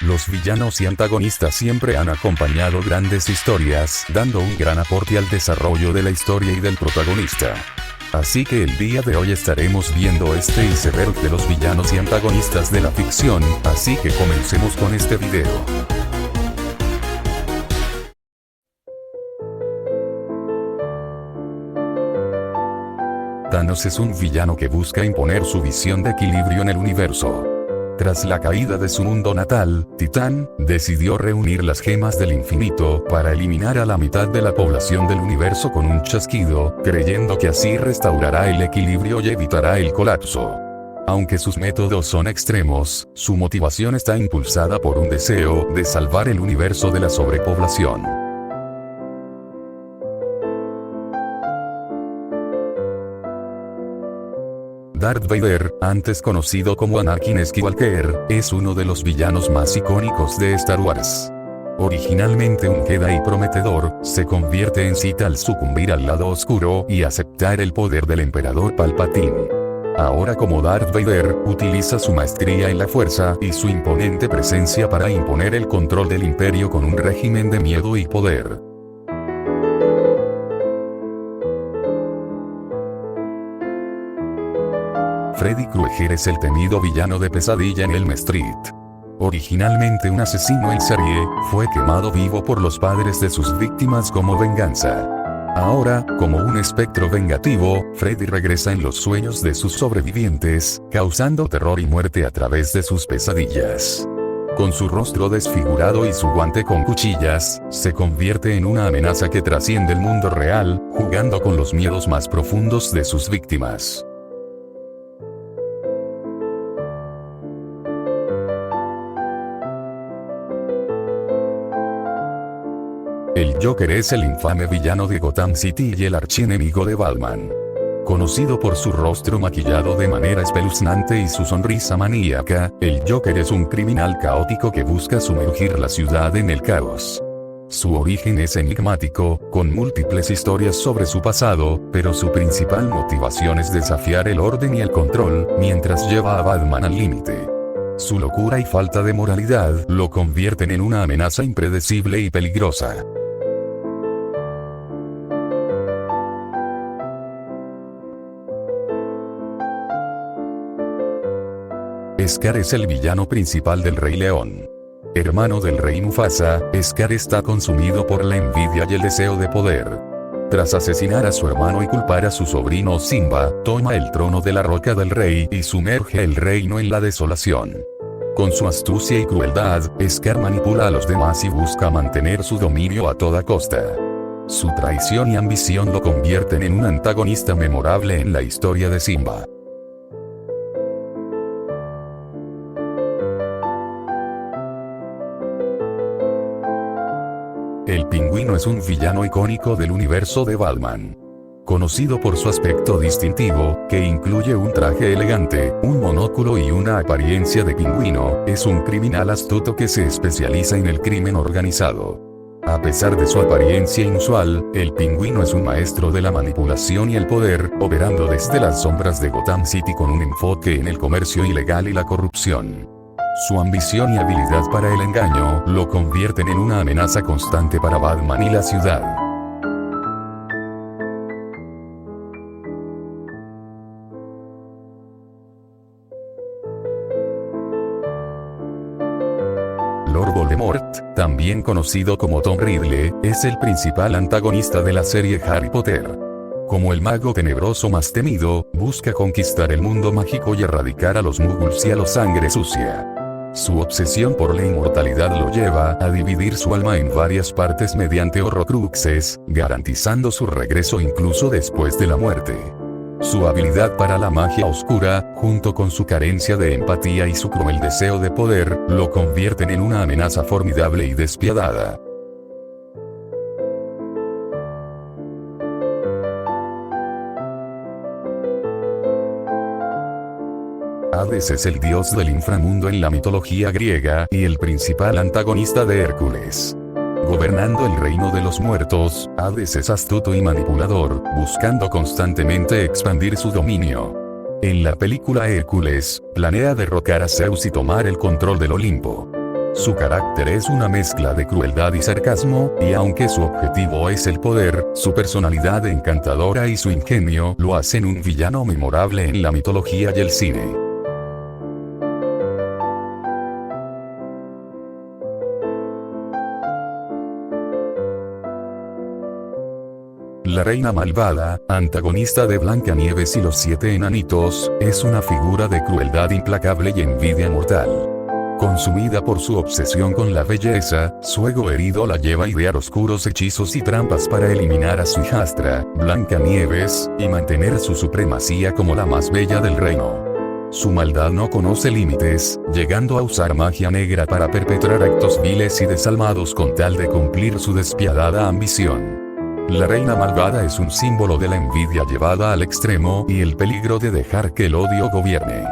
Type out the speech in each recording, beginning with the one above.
Los villanos y antagonistas siempre han acompañado grandes historias, dando un gran aporte al desarrollo de la historia y del protagonista. Así que el día de hoy estaremos viendo este iceberg de los villanos y antagonistas de la ficción, así que comencemos con este video. Thanos es un villano que busca imponer su visión de equilibrio en el universo. Tras la caída de su mundo natal, Titán decidió reunir las gemas del infinito para eliminar a la mitad de la población del universo con un chasquido, creyendo que así restaurará el equilibrio y evitará el colapso. Aunque sus métodos son extremos, su motivación está impulsada por un deseo de salvar el universo de la sobrepoblación. Darth Vader, antes conocido como Anakin Skywalker, es uno de los villanos más icónicos de Star Wars. Originalmente un Jedi prometedor, se convierte en Sith al sucumbir al lado oscuro y aceptar el poder del Emperador Palpatine. Ahora como Darth Vader, utiliza su maestría en la fuerza y su imponente presencia para imponer el control del imperio con un régimen de miedo y poder. Freddy Krueger es el temido villano de Pesadilla en Elm Street. Originalmente un asesino en serie, fue quemado vivo por los padres de sus víctimas como venganza. Ahora, como un espectro vengativo, Freddy regresa en los sueños de sus sobrevivientes, causando terror y muerte a través de sus pesadillas. Con su rostro desfigurado y su guante con cuchillas, se convierte en una amenaza que trasciende el mundo real, jugando con los miedos más profundos de sus víctimas. El Joker es el infame villano de Gotham City y el archienemigo de Batman. Conocido por su rostro maquillado de manera espeluznante y su sonrisa maníaca, el Joker es un criminal caótico que busca sumergir la ciudad en el caos. Su origen es enigmático, con múltiples historias sobre su pasado, pero su principal motivación es desafiar el orden y el control, mientras lleva a Batman al límite. Su locura y falta de moralidad lo convierten en una amenaza impredecible y peligrosa. Scar es el villano principal del Rey León. Hermano del rey Mufasa, Scar está consumido por la envidia y el deseo de poder. Tras asesinar a su hermano y culpar a su sobrino Simba, toma el trono de la Roca del Rey y sumerge el reino en la desolación. Con su astucia y crueldad, Scar manipula a los demás y busca mantener su dominio a toda costa. Su traición y ambición lo convierten en un antagonista memorable en la historia de Simba. El Pingüino es un villano icónico del universo de Batman. Conocido por su aspecto distintivo, que incluye un traje elegante, un monóculo y una apariencia de pingüino, es un criminal astuto que se especializa en el crimen organizado. A pesar de su apariencia inusual, el Pingüino es un maestro de la manipulación y el poder, operando desde las sombras de Gotham City con un enfoque en el comercio ilegal y la corrupción. Su ambición y habilidad para el engaño lo convierten en una amenaza constante para Batman y la ciudad. Lord Voldemort, también conocido como Tom Riddle, es el principal antagonista de la serie Harry Potter. Como el mago tenebroso más temido, busca conquistar el mundo mágico y erradicar a los muggles y a los sangre sucia. Su obsesión por la inmortalidad lo lleva a dividir su alma en varias partes mediante horrocruxes, garantizando su regreso incluso después de la muerte. Su habilidad para la magia oscura, junto con su carencia de empatía y su cruel deseo de poder, lo convierten en una amenaza formidable y despiadada. Hades es el dios del inframundo en la mitología griega y el principal antagonista de Hércules. Gobernando el reino de los muertos, Hades es astuto y manipulador, buscando constantemente expandir su dominio. En la película Hércules, planea derrocar a Zeus y tomar el control del Olimpo. Su carácter es una mezcla de crueldad y sarcasmo, y aunque su objetivo es el poder, su personalidad encantadora y su ingenio lo hacen un villano memorable en la mitología y el cine. La reina malvada, antagonista de Blancanieves y los 7 enanitos, es una figura de crueldad implacable y envidia mortal. Consumida por su obsesión con la belleza, su ego herido la lleva a idear oscuros hechizos y trampas para eliminar a su hijastra, Blancanieves, y mantener su supremacía como la más bella del reino. Su maldad no conoce límites, llegando a usar magia negra para perpetrar actos viles y desalmados con tal de cumplir su despiadada ambición. La reina malvada es un símbolo de la envidia llevada al extremo y el peligro de dejar que el odio gobierne.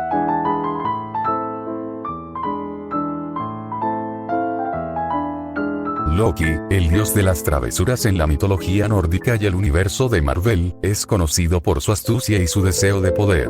Loki, el dios de las travesuras en la mitología nórdica y el universo de Marvel, es conocido por su astucia y su deseo de poder.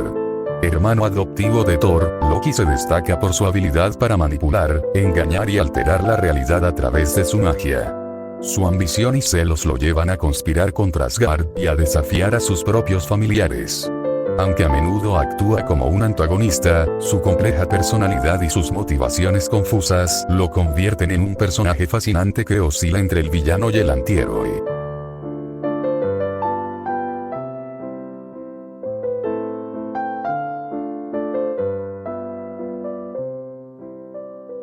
Hermano adoptivo de Thor, Loki se destaca por su habilidad para manipular, engañar y alterar la realidad a través de su magia. Su ambición y celos lo llevan a conspirar contra Asgard y a desafiar a sus propios familiares. Aunque a menudo actúa como un antagonista, su compleja personalidad y sus motivaciones confusas lo convierten en un personaje fascinante que oscila entre el villano y el antihéroe.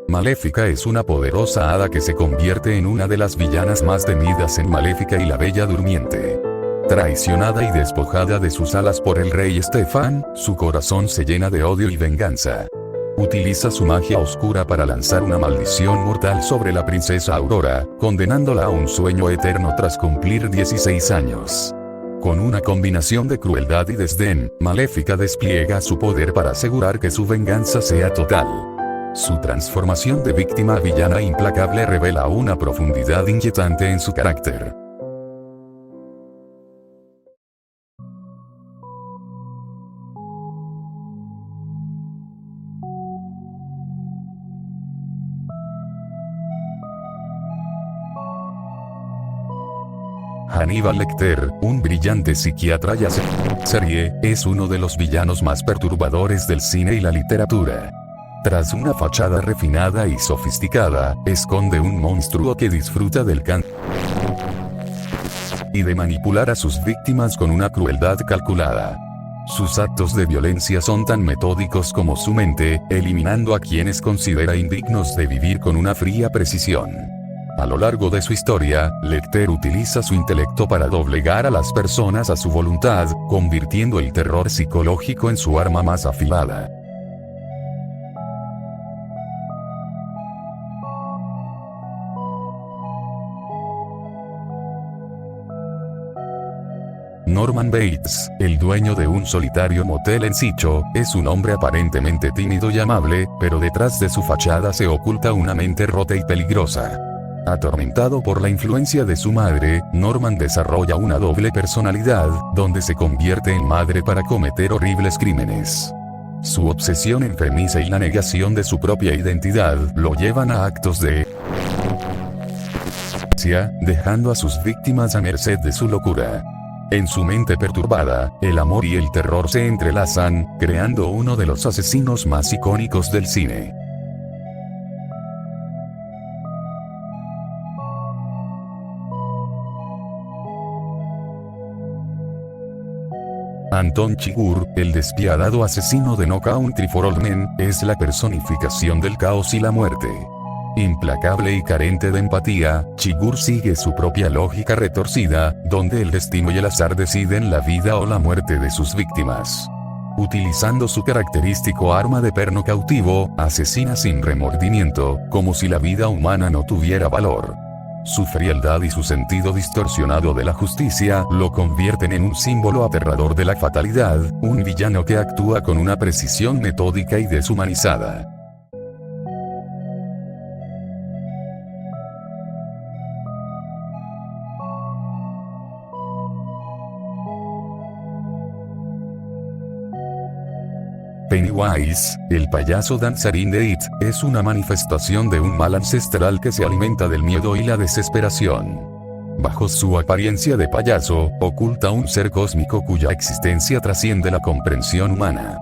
Maléfica es una poderosa hada que se convierte en una de las villanas más temidas en Maléfica y la Bella Durmiente. Traicionada y despojada de sus alas por el rey Stefan, su corazón se llena de odio y venganza. Utiliza su magia oscura para lanzar una maldición mortal sobre la princesa Aurora, condenándola a un sueño eterno tras cumplir 16 años. Con una combinación de crueldad y desdén, Maléfica despliega su poder para asegurar que su venganza sea total. Su transformación de víctima a villana implacable revela una profundidad inquietante en su carácter. Hannibal Lecter, un brillante psiquiatra y serie, es uno de los villanos más perturbadores del cine y la literatura. Tras una fachada refinada y sofisticada, esconde un monstruo que disfruta del canto y de manipular a sus víctimas con una crueldad calculada. Sus actos de violencia son tan metódicos como su mente, eliminando a quienes considera indignos de vivir con una fría precisión. A lo largo de su historia, Lecter utiliza su intelecto para doblegar a las personas a su voluntad, convirtiendo el terror psicológico en su arma más afilada. Norman Bates, el dueño de un solitario motel en Sicho, es un hombre aparentemente tímido y amable, pero detrás de su fachada se oculta una mente rota y peligrosa. Atormentado por la influencia de su madre, Norman desarrolla una doble personalidad, donde se convierte en madre para cometer horribles crímenes. Su obsesión enfermiza y la negación de su propia identidad lo llevan a actos de dejando a sus víctimas a merced de su locura. En su mente perturbada, el amor y el terror se entrelazan, creando uno de los asesinos más icónicos del cine. Anton Chigurh, el despiadado asesino de No Country for Old Men, es la personificación del caos y la muerte. Implacable y carente de empatía, Chigurh sigue su propia lógica retorcida, donde el destino y el azar deciden la vida o la muerte de sus víctimas. Utilizando su característico arma de perno cautivo, asesina sin remordimiento, como si la vida humana no tuviera valor. Su frialdad y su sentido distorsionado de la justicia lo convierten en un símbolo aterrador de la fatalidad, un villano que actúa con una precisión metódica y deshumanizada. Pennywise, el payaso danzarín de It, es una manifestación de un mal ancestral que se alimenta del miedo y la desesperación. Bajo su apariencia de payaso, oculta un ser cósmico cuya existencia trasciende la comprensión humana.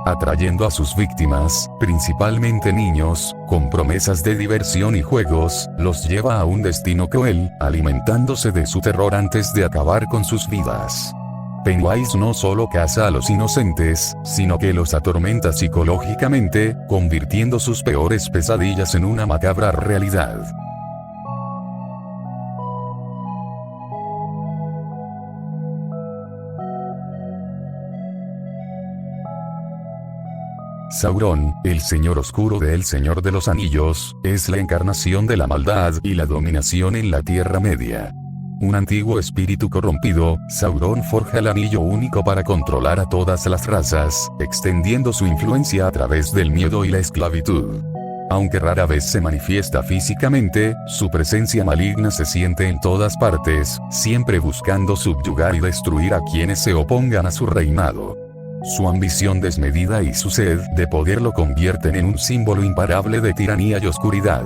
Atrayendo a sus víctimas, principalmente niños, con promesas de diversión y juegos, los lleva a un destino cruel, alimentándose de su terror antes de acabar con sus vidas. Pennywise no solo caza a los inocentes, sino que los atormenta psicológicamente, convirtiendo sus peores pesadillas en una macabra realidad. Sauron, el señor oscuro de El Señor de los Anillos, es la encarnación de la maldad y la dominación en la Tierra Media. Un antiguo espíritu corrompido, Sauron forja el anillo único para controlar a todas las razas, extendiendo su influencia a través del miedo y la esclavitud. Aunque rara vez se manifiesta físicamente, su presencia maligna se siente en todas partes, siempre buscando subyugar y destruir a quienes se opongan a su reinado. Su ambición desmedida y su sed de poder lo convierten en un símbolo imparable de tiranía y oscuridad.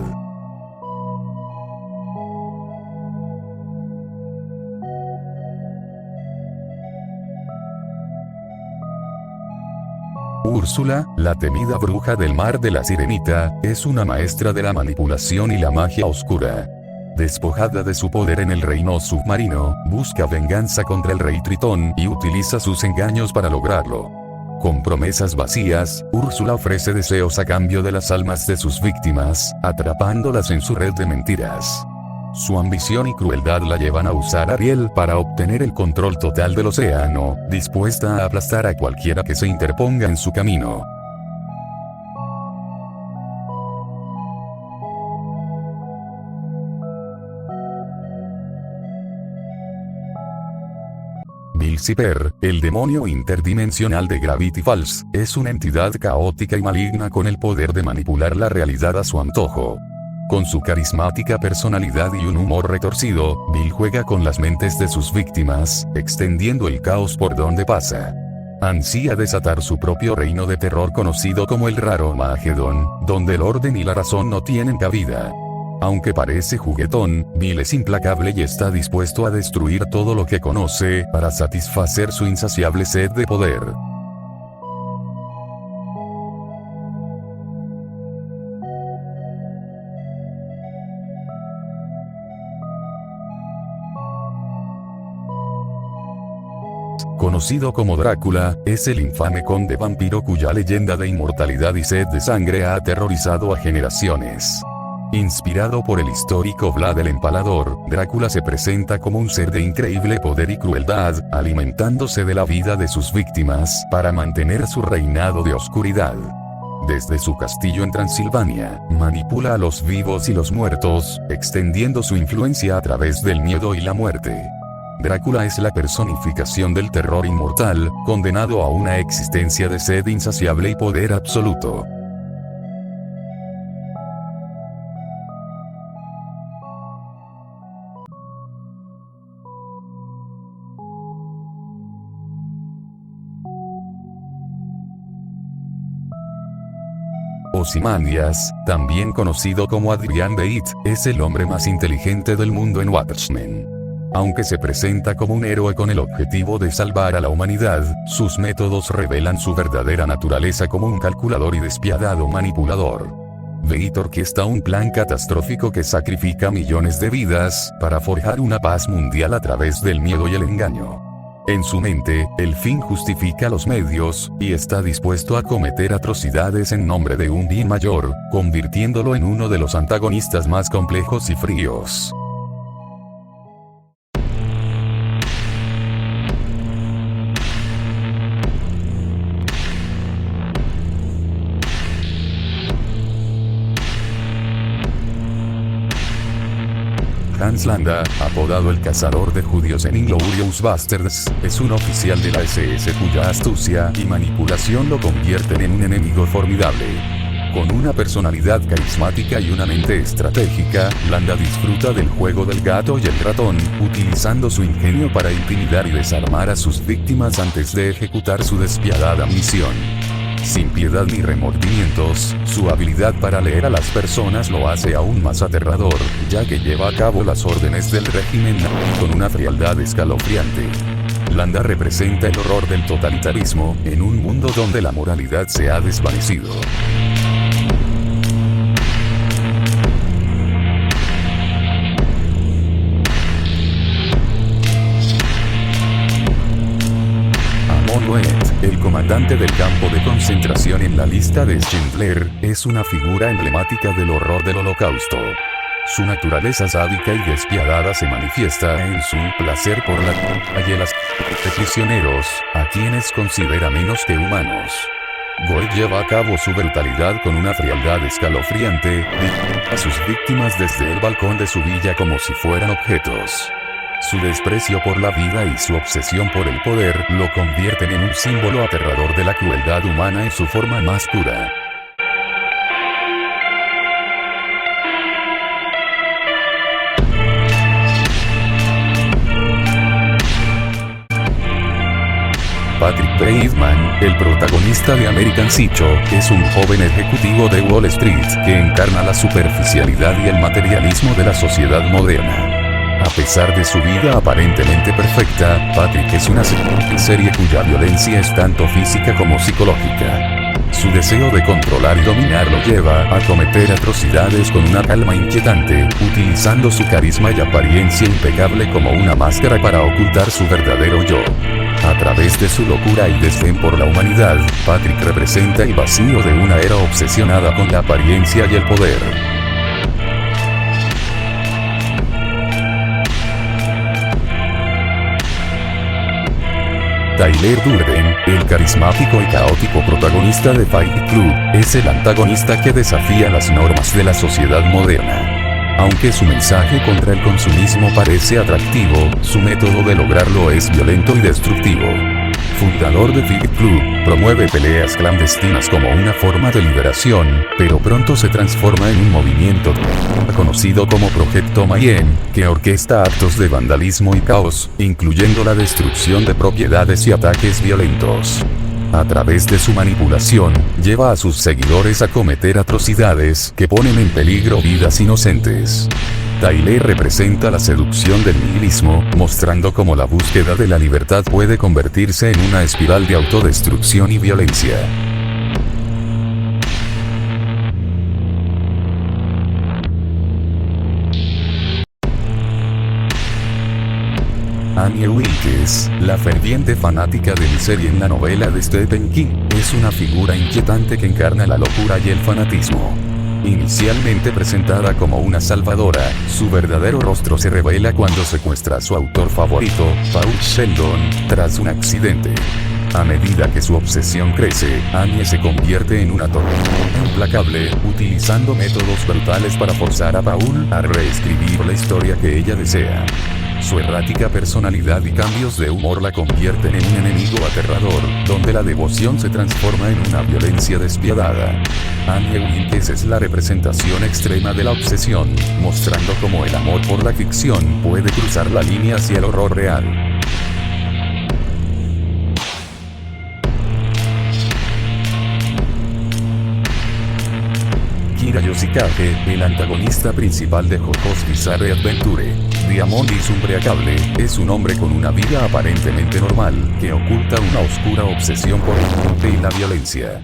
Úrsula, la temida bruja del mar de la Sirenita, es una maestra de la manipulación y la magia oscura. Despojada de su poder en el reino submarino, busca venganza contra el rey Tritón y utiliza sus engaños para lograrlo. Con promesas vacías, Úrsula ofrece deseos a cambio de las almas de sus víctimas, atrapándolas en su red de mentiras. Su ambición y crueldad la llevan a usar a Ariel para obtener el control total del océano, dispuesta a aplastar a cualquiera que se interponga en su camino. Lucifer, el demonio interdimensional de Gravity Falls, es una entidad caótica y maligna con el poder de manipular la realidad a su antojo. Con su carismática personalidad y un humor retorcido, Bill juega con las mentes de sus víctimas, extendiendo el caos por donde pasa. Ansía desatar su propio reino de terror conocido como el Raro Magedón, donde el orden y la razón no tienen cabida. Aunque parece juguetón, Bill es implacable y está dispuesto a destruir todo lo que conoce, para satisfacer su insaciable sed de poder. Conocido como Drácula, es el infame conde vampiro cuya leyenda de inmortalidad y sed de sangre ha aterrorizado a generaciones. Inspirado por el histórico Vlad el Empalador, Drácula se presenta como un ser de increíble poder y crueldad, alimentándose de la vida de sus víctimas para mantener su reinado de oscuridad. Desde su castillo en Transilvania, manipula a los vivos y los muertos, extendiendo su influencia a través del miedo y la muerte. Drácula es la personificación del terror inmortal, condenado a una existencia de sed insaciable y poder absoluto. Ozymandias, también conocido como Adrian Beit, es el hombre más inteligente del mundo en Watchmen. Aunque se presenta como un héroe con el objetivo de salvar a la humanidad, sus métodos revelan su verdadera naturaleza como un calculador y despiadado manipulador. Beit orquesta un plan catastrófico que sacrifica millones de vidas, para forjar una paz mundial a través del miedo y el engaño. En su mente, el fin justifica los medios, y está dispuesto a cometer atrocidades en nombre de un bien mayor, convirtiéndolo en uno de los antagonistas más complejos y fríos. Hans Landa, apodado el cazador de judíos en Inglourious Basterds, es un oficial de la SS cuya astucia y manipulación lo convierten en un enemigo formidable. Con una personalidad carismática y una mente estratégica, Landa disfruta del juego del gato y el ratón, utilizando su ingenio para intimidar y desarmar a sus víctimas antes de ejecutar su despiadada misión. Sin piedad ni remordimientos, su habilidad para leer a las personas lo hace aún más aterrador, ya que lleva a cabo las órdenes del régimen con una frialdad escalofriante. Landa representa el horror del totalitarismo, en un mundo donde la moralidad se ha desvanecido. El comandante del campo de concentración en la lista de Schindler, es una figura emblemática del horror del Holocausto. Su naturaleza sádica y despiadada se manifiesta en su placer por la y las de prisioneros, a quienes considera menos que humanos. Goethe lleva a cabo su brutalidad con una frialdad escalofriante, a sus víctimas desde el balcón de su villa como si fueran objetos. Su desprecio por la vida y su obsesión por el poder lo convierten en un símbolo aterrador de la crueldad humana en su forma más pura. Patrick Bateman, el protagonista de American Psycho, es un joven ejecutivo de Wall Street que encarna la superficialidad y el materialismo de la sociedad moderna. A pesar de su vida aparentemente perfecta, Patrick es una serie cuya violencia es tanto física como psicológica. Su deseo de controlar y dominar lo lleva a cometer atrocidades con una calma inquietante, utilizando su carisma y apariencia impecable como una máscara para ocultar su verdadero yo. A través de su locura y desdén por la humanidad, Patrick representa el vacío de una era obsesionada con la apariencia y el poder. Tyler Durden, el carismático y caótico protagonista de Fight Club, es el antagonista que desafía las normas de la sociedad moderna. Aunque su mensaje contra el consumismo parece atractivo, su método de lograrlo es violento y destructivo. Fundador de Fight Club, promueve peleas clandestinas como una forma de liberación, pero pronto se transforma en un movimiento conocido como Proyecto Mayhem, que orquesta actos de vandalismo y caos, incluyendo la destrucción de propiedades y ataques violentos. A través de su manipulación, lleva a sus seguidores a cometer atrocidades que ponen en peligro vidas inocentes. Tyler representa la seducción del nihilismo, mostrando cómo la búsqueda de la libertad puede convertirse en una espiral de autodestrucción y violencia. Annie Wilkes, la ferviente fanática de Misery en la novela de Stephen King, es una figura inquietante que encarna la locura y el fanatismo. Inicialmente presentada como una salvadora, su verdadero rostro se revela cuando secuestra a su autor favorito, Paul Sheldon, tras un accidente. A medida que su obsesión crece, Annie se convierte en una tormenta implacable, utilizando métodos brutales para forzar a Paul a reescribir la historia que ella desea. Su errática personalidad y cambios de humor la convierten en un enemigo aterrador, donde la devoción se transforma en una violencia despiadada. Annie Wilkes es la representación extrema de la obsesión, mostrando cómo el amor por la ficción puede cruzar la línea hacia el horror real. Kira Yoshikage, el antagonista principal de JoJo's Bizarre Adventure. Diamond Isumbriacable, es un hombre con una vida aparentemente normal, que oculta una oscura obsesión por la muerte y la violencia.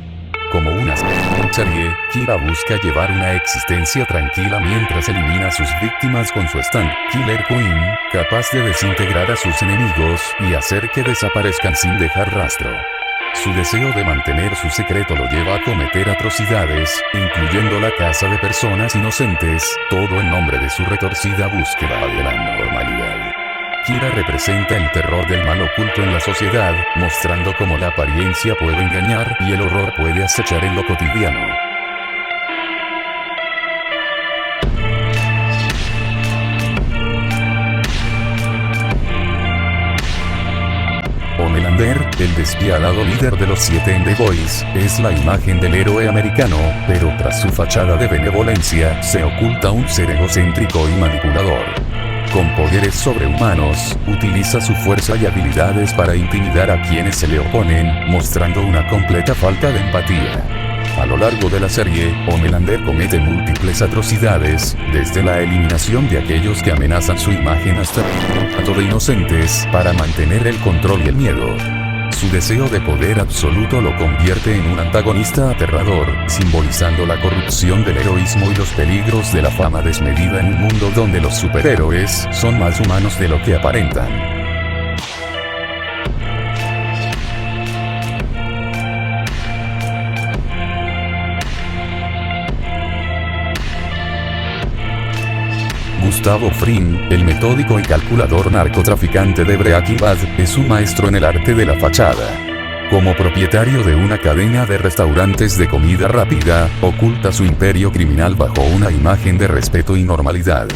Como una serie, Kira busca llevar una existencia tranquila mientras elimina a sus víctimas con su stand Killer Queen, capaz de desintegrar a sus enemigos y hacer que desaparezcan sin dejar rastro. Su deseo de mantener su secreto lo lleva a cometer atrocidades, incluyendo la caza de personas inocentes, todo en nombre de su retorcida búsqueda de la normalidad. Kira representa el terror del mal oculto en la sociedad, mostrando cómo la apariencia puede engañar y el horror puede acechar en lo cotidiano. Homelander, el despiadado líder de los 7 en The Boys, es la imagen del héroe americano, pero tras su fachada de benevolencia, se oculta un ser egocéntrico y manipulador. Con poderes sobrehumanos, utiliza su fuerza y habilidades para intimidar a quienes se le oponen, mostrando una completa falta de empatía. A lo largo de la serie, Homelander comete múltiples atrocidades, desde la eliminación de aquellos que amenazan su imagen hasta el trato de inocentes, para mantener el control y el miedo. Su deseo de poder absoluto lo convierte en un antagonista aterrador, simbolizando la corrupción del heroísmo y los peligros de la fama desmedida en un mundo donde los superhéroes son más humanos de lo que aparentan. Gustavo Fring, el metódico y calculador narcotraficante de Breaking Bad, es un maestro en el arte de la fachada. Como propietario de una cadena de restaurantes de comida rápida, oculta su imperio criminal bajo una imagen de respeto y normalidad.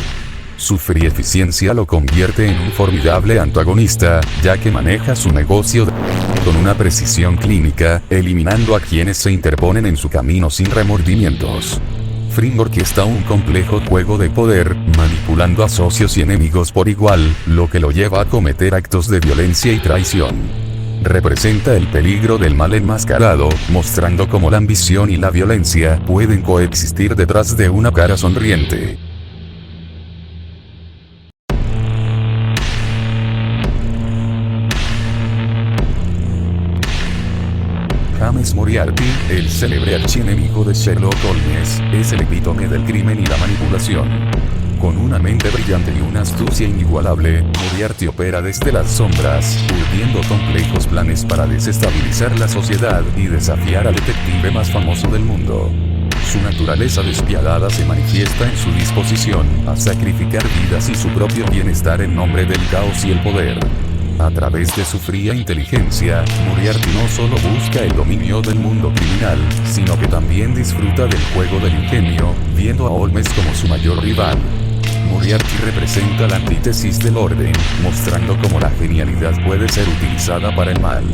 Su fría eficiencia lo convierte en un formidable antagonista, ya que maneja su negocio con una precisión clínica, eliminando a quienes se interponen en su camino sin remordimientos. Fring orquesta un complejo juego de poder, manipulando a socios y enemigos por igual, lo que lo lleva a cometer actos de violencia y traición. Representa el peligro del mal enmascarado, mostrando cómo la ambición y la violencia pueden coexistir detrás de una cara sonriente. James Moriarty, el célebre archienemigo de Sherlock Holmes, es el epítome del crimen y la manipulación. Con una mente brillante y una astucia inigualable, Moriarty opera desde las sombras, urdiendo complejos planes para desestabilizar la sociedad y desafiar al detective más famoso del mundo. Su naturaleza despiadada se manifiesta en su disposición a sacrificar vidas y su propio bienestar en nombre del caos y el poder. A través de su fría inteligencia, Moriarty no solo busca el dominio del mundo criminal, sino que también disfruta del juego del ingenio, viendo a Holmes como su mayor rival. Moriarty representa la antítesis del orden, mostrando cómo la genialidad puede ser utilizada para el mal.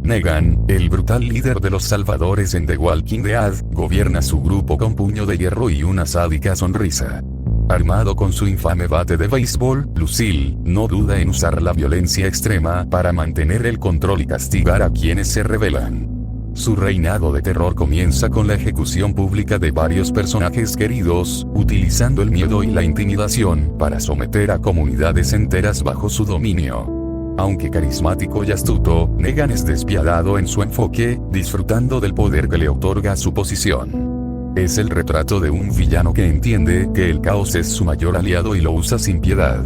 Negan, el brutal líder de los salvadores en The Walking Dead, gobierna su grupo con puño de hierro y una sádica sonrisa. Armado con su infame bate de béisbol, Lucille no duda en usar la violencia extrema para mantener el control y castigar a quienes se rebelan. Su reinado de terror comienza con la ejecución pública de varios personajes queridos, utilizando el miedo y la intimidación para someter a comunidades enteras bajo su dominio. Aunque carismático y astuto, Negan es despiadado en su enfoque, disfrutando del poder que le otorga su posición. Es el retrato de un villano que entiende que el caos es su mayor aliado y lo usa sin piedad.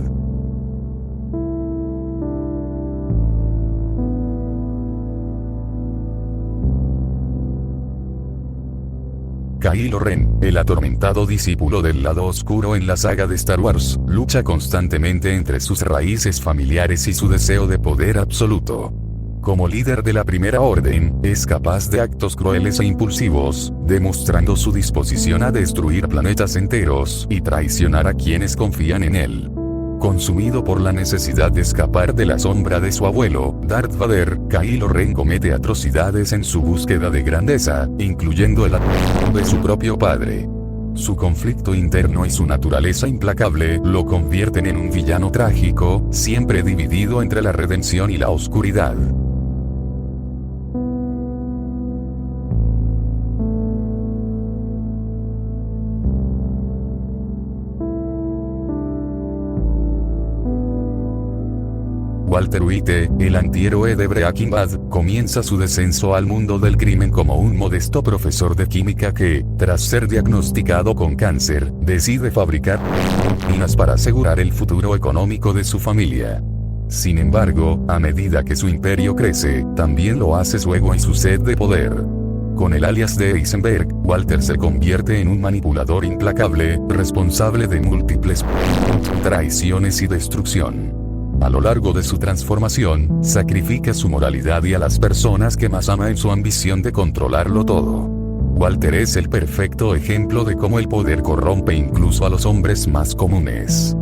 Kylo Ren, el atormentado discípulo del lado oscuro en la saga de Star Wars, lucha constantemente entre sus raíces familiares y su deseo de poder absoluto. Como líder de la Primera Orden, es capaz de actos crueles e impulsivos, demostrando su disposición a destruir planetas enteros y traicionar a quienes confían en él. Consumido por la necesidad de escapar de la sombra de su abuelo, Darth Vader, Kylo Ren comete atrocidades en su búsqueda de grandeza, incluyendo el asesinato de su propio padre. Su conflicto interno y su naturaleza implacable lo convierten en un villano trágico, siempre dividido entre la redención y la oscuridad. Walter White, el antihéroe de Breaking Bad, comienza su descenso al mundo del crimen como un modesto profesor de química que, tras ser diagnosticado con cáncer, decide fabricar medicinas para asegurar el futuro económico de su familia. Sin embargo, a medida que su imperio crece, también lo hace su ego y su sed de poder. Con el alias de Heisenberg, Walter se convierte en un manipulador implacable, responsable de múltiples traiciones y destrucción. A lo largo de su transformación, sacrifica su moralidad y a las personas que más ama en su ambición de controlarlo todo. Walter es el perfecto ejemplo de cómo el poder corrompe incluso a los hombres más comunes.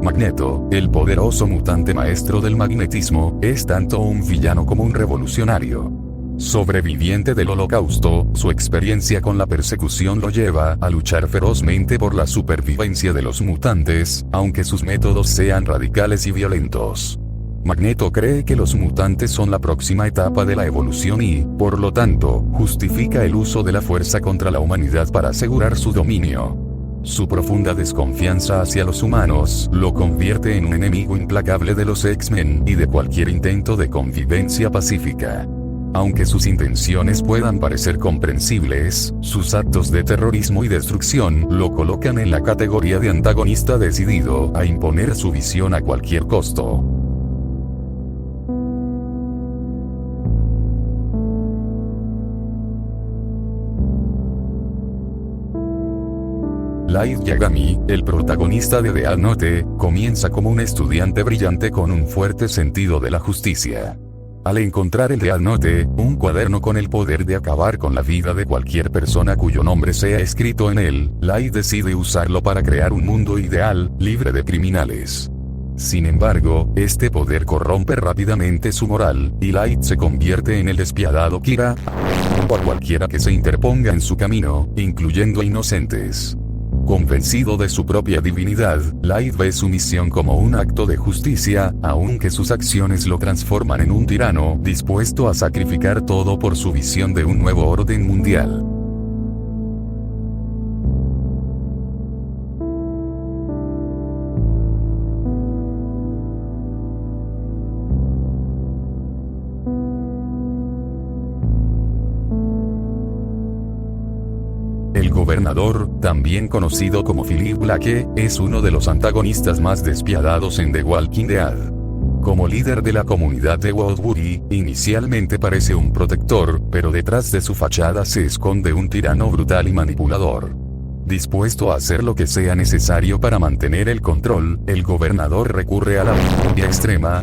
Magneto, el poderoso mutante maestro del magnetismo, es tanto un villano como un revolucionario. Sobreviviente del Holocausto, su experiencia con la persecución lo lleva a luchar ferozmente por la supervivencia de los mutantes, aunque sus métodos sean radicales y violentos. Magneto cree que los mutantes son la próxima etapa de la evolución y, por lo tanto, justifica el uso de la fuerza contra la humanidad para asegurar su dominio. Su profunda desconfianza hacia los humanos lo convierte en un enemigo implacable de los X-Men y de cualquier intento de convivencia pacífica. Aunque sus intenciones puedan parecer comprensibles, sus actos de terrorismo y destrucción lo colocan en la categoría de antagonista decidido a imponer su visión a cualquier costo. Light Yagami, el protagonista de Death Note, comienza como un estudiante brillante con un fuerte sentido de la justicia. Al encontrar el Death Note, un cuaderno con el poder de acabar con la vida de cualquier persona cuyo nombre sea escrito en él, Light decide usarlo para crear un mundo ideal, libre de criminales. Sin embargo, este poder corrompe rápidamente su moral, y Light se convierte en el despiadado Kira por cualquiera que se interponga en su camino, incluyendo a inocentes. Convencido de su propia divinidad, Light ve su misión como un acto de justicia, aunque sus acciones lo transforman en un tirano, dispuesto a sacrificar todo por su visión de un nuevo orden mundial. El gobernador, también conocido como Philip Blake, es uno de los antagonistas más despiadados en The Walking Dead. Como líder de la comunidad de Wildwood, inicialmente parece un protector, pero detrás de su fachada se esconde un tirano brutal y manipulador. Dispuesto a hacer lo que sea necesario para mantener el control, el gobernador recurre a la violencia extrema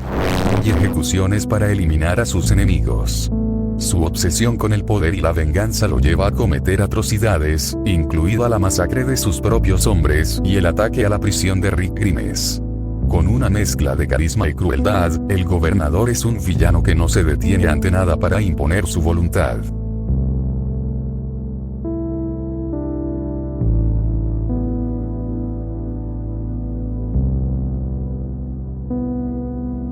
y ejecuciones para eliminar a sus enemigos. Su obsesión con el poder y la venganza lo lleva a cometer atrocidades, incluida la masacre de sus propios hombres y el ataque a la prisión de Rick Grimes. Con una mezcla de carisma y crueldad, el gobernador es un villano que no se detiene ante nada para imponer su voluntad.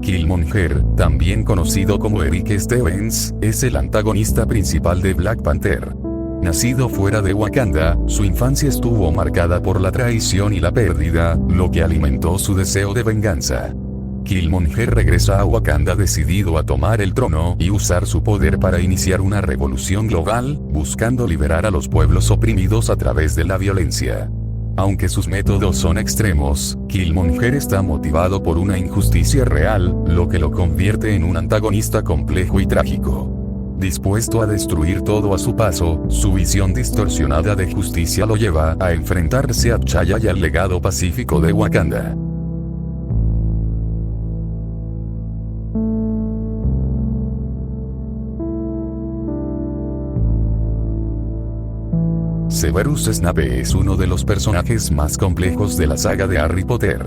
Killmonger, también conocido como Eric Stevens, es el antagonista principal de Black Panther. Nacido fuera de Wakanda, su infancia estuvo marcada por la traición y la pérdida, lo que alimentó su deseo de venganza. Killmonger regresa a Wakanda decidido a tomar el trono y usar su poder para iniciar una revolución global, buscando liberar a los pueblos oprimidos a través de la violencia. Aunque sus métodos son extremos, Killmonger está motivado por una injusticia real, lo que lo convierte en un antagonista complejo y trágico. Dispuesto a destruir todo a su paso, su visión distorsionada de justicia lo lleva a enfrentarse a T'Challa y al legado pacífico de Wakanda. Severus Snape es uno de los personajes más complejos de la saga de Harry Potter.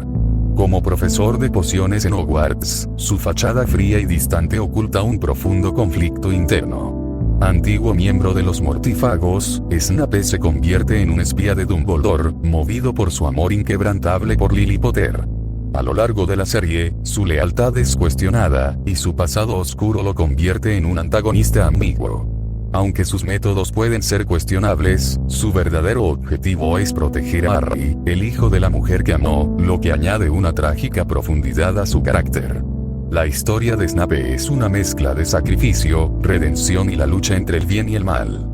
Como profesor de pociones en Hogwarts, su fachada fría y distante oculta un profundo conflicto interno. Antiguo miembro de los Mortífagos, Snape se convierte en un espía de Dumbledore, movido por su amor inquebrantable por Lily Potter. A lo largo de la serie, su lealtad es cuestionada, y su pasado oscuro lo convierte en un antagonista ambiguo. Aunque sus métodos pueden ser cuestionables, su verdadero objetivo es proteger a Harry, el hijo de la mujer que amó, lo que añade una trágica profundidad a su carácter. La historia de Snape es una mezcla de sacrificio, redención y la lucha entre el bien y el mal.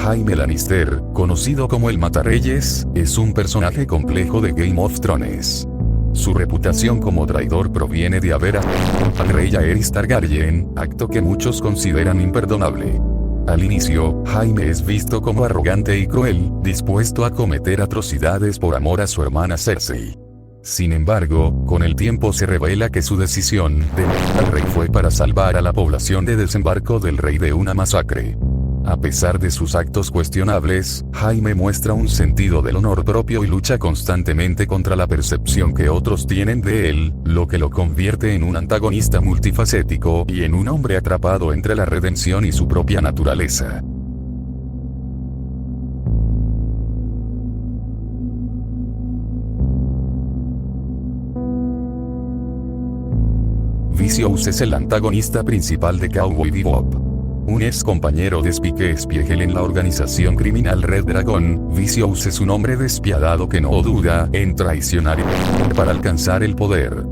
Jaime Lannister, conocido como el Matarreyes, es un personaje complejo de Game of Thrones. Su reputación como traidor proviene de haber asesinado al rey Aerys Targaryen, acto que muchos consideran imperdonable. Al inicio, Jaime es visto como arrogante y cruel, dispuesto a cometer atrocidades por amor a su hermana Cersei. Sin embargo, con el tiempo se revela que su decisión de matar al rey fue para salvar a la población de desembarco del rey de una masacre. A pesar de sus actos cuestionables, Jaime muestra un sentido del honor propio y lucha constantemente contra la percepción que otros tienen de él, lo que lo convierte en un antagonista multifacético y en un hombre atrapado entre la redención y su propia naturaleza. Vicious es el antagonista principal de Cowboy Bebop. Un ex compañero de Spike Spiegel en la organización criminal Red Dragon, Vicious es un hombre despiadado que no duda en traicionar para alcanzar el poder.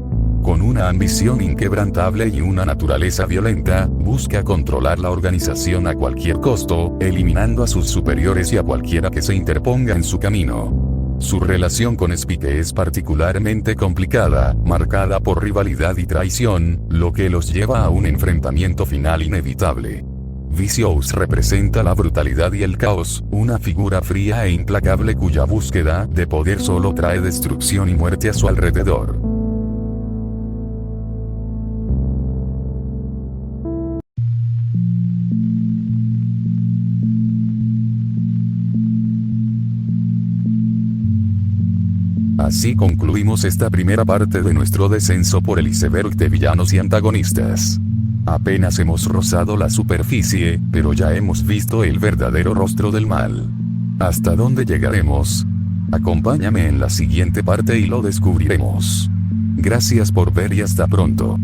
Con una ambición inquebrantable y una naturaleza violenta, busca controlar la organización a cualquier costo, eliminando a sus superiores y a cualquiera que se interponga en su camino. Su relación con Spike es particularmente complicada, marcada por rivalidad y traición, lo que los lleva a un enfrentamiento final inevitable. Vicious representa la brutalidad y el caos, una figura fría e implacable cuya búsqueda de poder solo trae destrucción y muerte a su alrededor. Así concluimos esta primera parte de nuestro descenso por el iceberg de villanos y antagonistas. Apenas hemos rozado la superficie, pero ya hemos visto el verdadero rostro del mal. ¿Hasta dónde llegaremos? Acompáñame en la siguiente parte y lo descubriremos. Gracias por ver y hasta pronto.